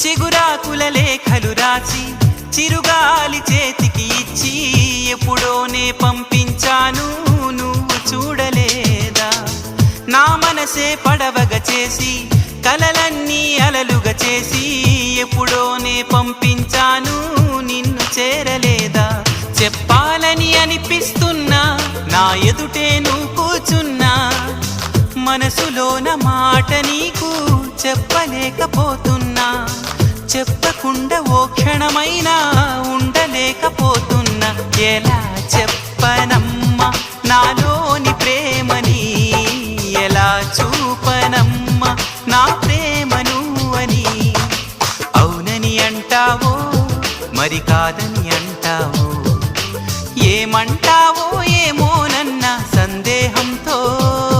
చిగురాకుల లేఖలు రాసి చిరుగాలి చేతికి ఇచ్చి ఎప్పుడోనే పంపించాను నువ్వు చూడలేదా? నా మనసే పడవగా చేసి కలలన్నీ అలలుగా చేసి ఎప్పుడోనే పంపించాను నిన్ను చేరలేదా? చెప్పాలని అనిపిస్తున్నా నా ఎదుటే నువ్వు కూర్చున్నా మనసులోన మాట నీకు చెప్పలేకపోతున్నా. చెప్పకుండా ఓ క్షణమైనా ఉండలేకపోతున్నా. ఎలా చెప్పనం